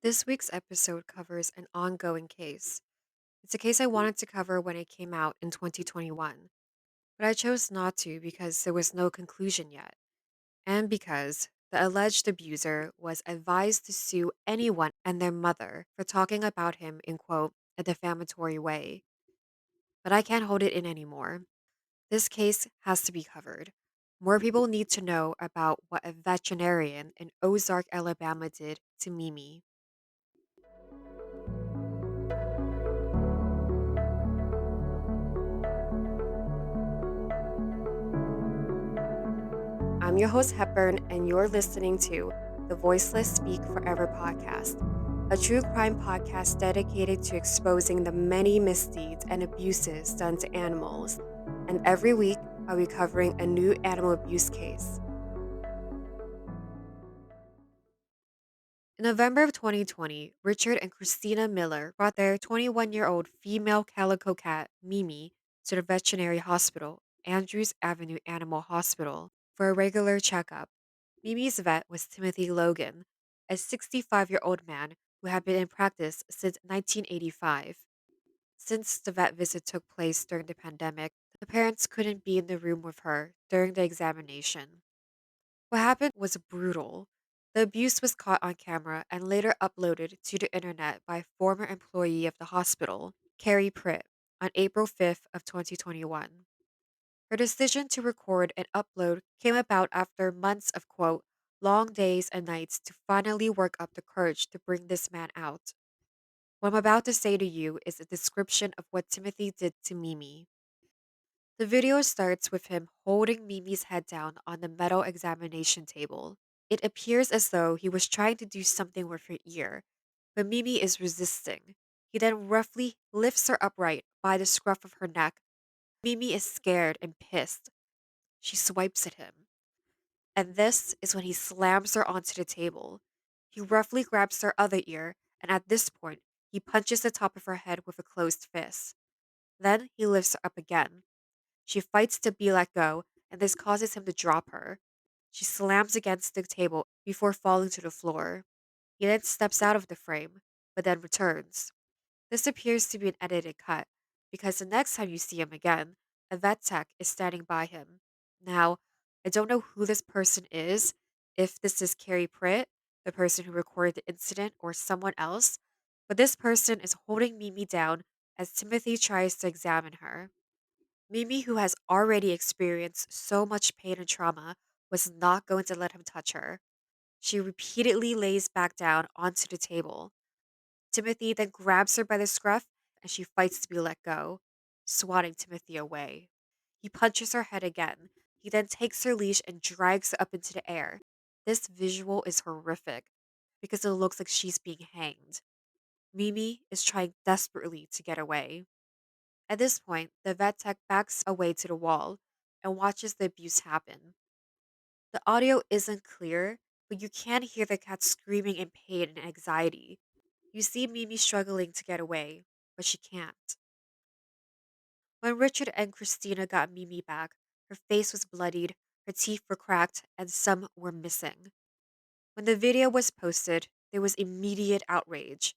This week's episode covers an ongoing case. It's a case I wanted to cover when it came out in 2021, but I chose not to because there was no conclusion yet, and because the alleged abuser was advised to sue anyone and their mother for talking about him in quote, a defamatory way. But I can't hold it in anymore. This case has to be covered. More people need to know about what a veterinarian in Ozark, Alabama did to Mimi. I'm your host, Hepburn, and you're listening to the Voiceless Speak Forever podcast, a true crime podcast dedicated to exposing the many misdeeds and abuses done to animals. And every week, I'll be covering a new animal abuse case. In November of 2020, Richard and Christina Miller brought their 21-year-old female calico cat, Mimi, to the veterinary hospital, Andrews Avenue Animal Hospital, for a regular checkup. Mimi's vet was Timothy Logan, a 65-year-old man who had been in practice since 1985. Since the vet visit took place during the pandemic, the parents couldn't be in the room with her during the examination. What happened was brutal. The abuse was caught on camera and later uploaded to the internet by a former employee of the hospital, Carrie Pritt, on April 5th of 2021. Her decision to record and upload came about after months of quote, long days and nights to finally work up the courage to bring this man out. What I'm about to say to you is a description of what Timothy did to Mimi. The video starts with him holding Mimi's head down on the metal examination table. It appears as though he was trying to do something with her ear, but Mimi is resisting. He then roughly lifts her upright by the scruff of her neck. Mimi is scared and pissed. She swipes at him. And this is when he slams her onto the table. He roughly grabs her other ear, and at this point, he punches the top of her head with a closed fist. Then he lifts her up again. She fights to be let go, and this causes him to drop her. She slams against the table before falling to the floor. He then steps out of the frame, but then returns. This appears to be an edited cut, because the next time you see him again, a vet tech is standing by him. Now, I don't know who this person is, if this is Carrie Pritt, the person who recorded the incident, or someone else, but this person is holding Mimi down as Timothy tries to examine her. Mimi, who has already experienced so much pain and trauma, was not going to let him touch her. She repeatedly lays back down onto the table. Timothy then grabs her by the scruff and she fights to be let go, swatting Timothy away. He punches her head again. He then takes her leash and drags her up into the air. This visual is horrific because it looks like she's being hanged. Mimi is trying desperately to get away. At this point, the vet tech backs away to the wall and watches the abuse happen. The audio isn't clear, but you can hear the cat screaming in pain and anxiety. You see Mimi struggling to get away, but she can't. When Richard and Christina got Mimi back, her face was bloodied, her teeth were cracked, and some were missing. When the video was posted, there was immediate outrage.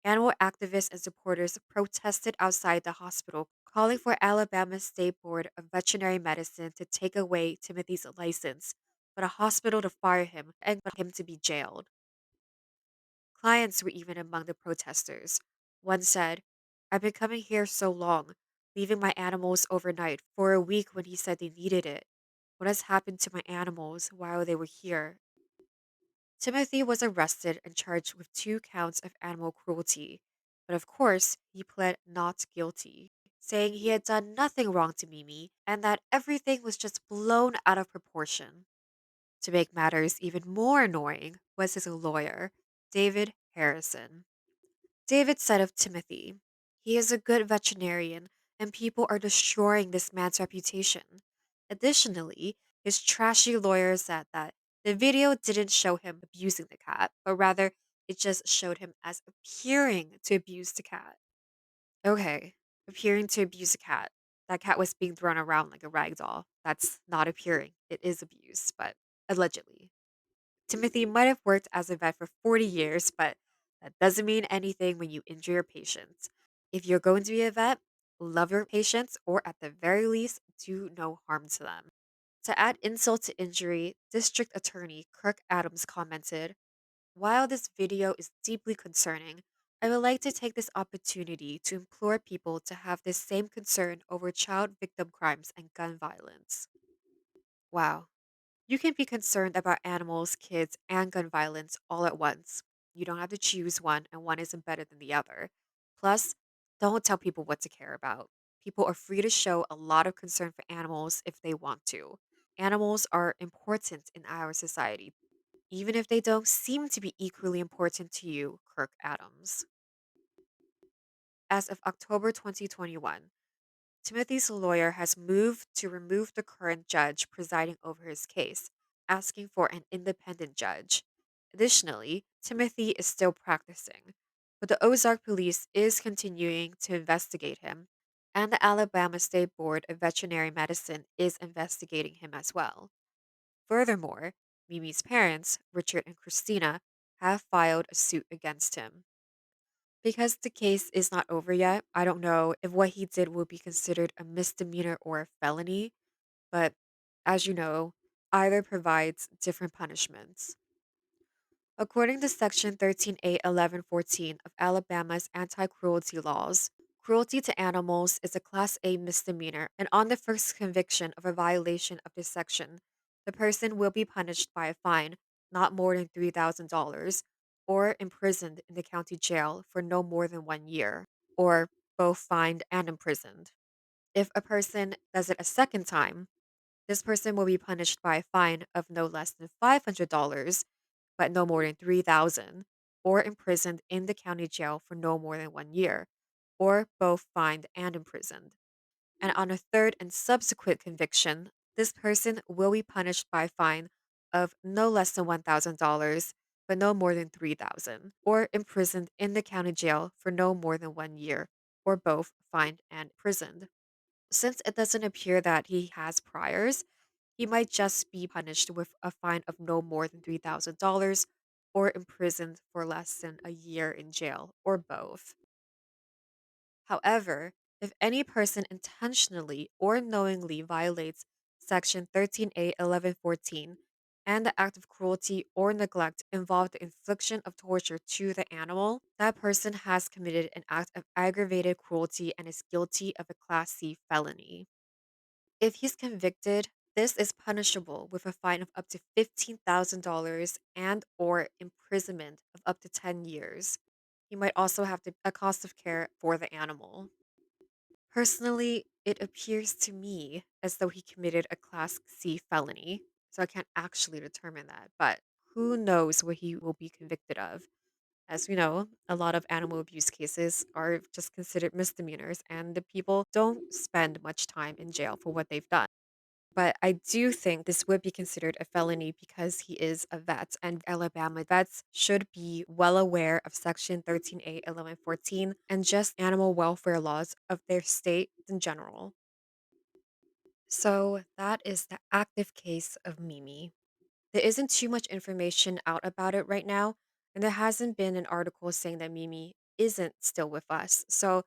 Animal activists and supporters protested outside the hospital, calling for Alabama State Board of Veterinary Medicine to take away Timothy's license, but a hospital to fire him and for him to be jailed. Clients were even among the protesters. One said, I've been coming here so long, leaving my animals overnight for a week when he said they needed it. What has happened to my animals while they were here? Timothy was arrested and charged with 2 counts of animal cruelty, but of course, he pled not guilty, saying he had done nothing wrong to Mimi and that everything was just blown out of proportion. To make matters even more annoying was his lawyer, David Harrison. David said of Timothy, he is a good veterinarian and people are destroying this man's reputation. Additionally, his trashy lawyer said that the video didn't show him abusing the cat, but rather it just showed him as appearing to abuse the cat. Okay, appearing to abuse a cat. That cat was being thrown around like a rag doll. That's not appearing. It is abuse, but allegedly. Timothy might have worked as a vet for 40 years, but that doesn't mean anything when you injure your patients. If you're going to be a vet, love your patients, or at the very least, do no harm to them. To add insult to injury, District Attorney Kirk Adams commented, "While this video is deeply concerning, I would like to take this opportunity to implore people to have this same concern over child victim crimes and gun violence." Wow. You can be concerned about animals, kids, and gun violence all at once. You don't have to choose one, and one isn't better than the other. Plus, don't tell people what to care about. People are free to show a lot of concern for animals if they want to. Animals are important in our society, even if they don't seem to be equally important to you, Kirk Adams. As of October 2021, Timothy's lawyer has moved to remove the current judge presiding over his case, asking for an independent judge. Additionally, Timothy is still practicing, but the Ozark police is continuing to investigate him, and the Alabama State Board of Veterinary Medicine is investigating him as well. Furthermore, Mimi's parents, Richard and Christina, have filed a suit against him. Because the case is not over yet, I don't know if what he did will be considered a misdemeanor or a felony, but as you know, either provides different punishments. According to Section 13A 1114 of Alabama's anti cruelty laws, cruelty to animals is a Class A misdemeanor, and on the first conviction of a violation of this section, the person will be punished by a fine not more than $3,000 or imprisoned in the county jail for no more than 1 year, or both fined and imprisoned. If a person does it a second time, this person will be punished by a fine of no less than $500 but no more than 3,000, or imprisoned in the county jail for no more than 1 year, or both fined and imprisoned. And on a third and subsequent conviction, this person will be punished by a fine of no less than $1,000, but no more than 3,000, or imprisoned in the county jail for no more than 1 year, or both fined and imprisoned. Since it doesn't appear that he has priors, he might just be punished with a fine of no more than $3,000 or imprisoned for less than a year in jail, or both. However, if any person intentionally or knowingly violates Section 13A 1114 and the act of cruelty or neglect involve the infliction of torture to the animal, that person has committed an act of aggravated cruelty and is guilty of a Class C felony. If he's convicted, this is punishable with a fine of up to $15,000 and or imprisonment of up to 10 years. He might also have a cost of care for the animal. Personally, it appears to me as though he committed a Class C felony, so I can't actually determine that, but who knows what he will be convicted of. As we know, a lot of animal abuse cases are just considered misdemeanors, and the people don't spend much time in jail for what they've done. But I do think this would be considered a felony because he is a vet, and Alabama vets should be well aware of Section 13A 1114 and just animal welfare laws of their state in general. So that is the active case of Mimi. There isn't too much information out about it right now, and there hasn't been an article saying that Mimi isn't still with us. So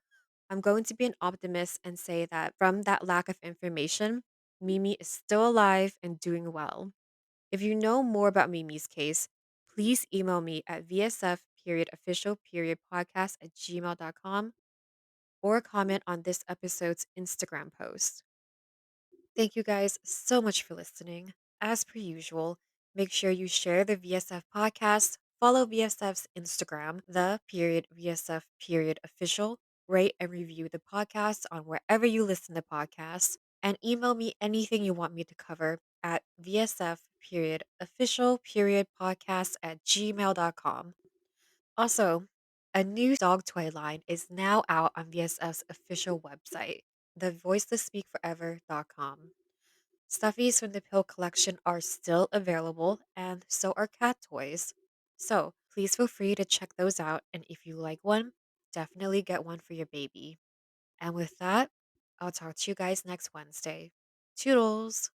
I'm going to be an optimist and say that from that lack of information, Mimi is still alive and doing well. If you know more about Mimi's case, please email me at vsf period official period podcast at gmail.com or comment on this episode's Instagram post. Thank you guys so much for listening. As per usual, make sure you share the VSF podcast, follow VSF's Instagram, the period VSF period official, rate and review the podcast on wherever you listen to podcasts, and email me anything you want me to cover at VSF period official period podcast at gmail.com. Also, a new dog toy line is now out on VSF's official website, thevoicelessspeakforever.com. Stuffies from the pill collection are still available, and so are cat toys. So please feel free to check those out, and if you like one, definitely get one for your baby. And with that, I'll talk to you guys next Wednesday. Toodles!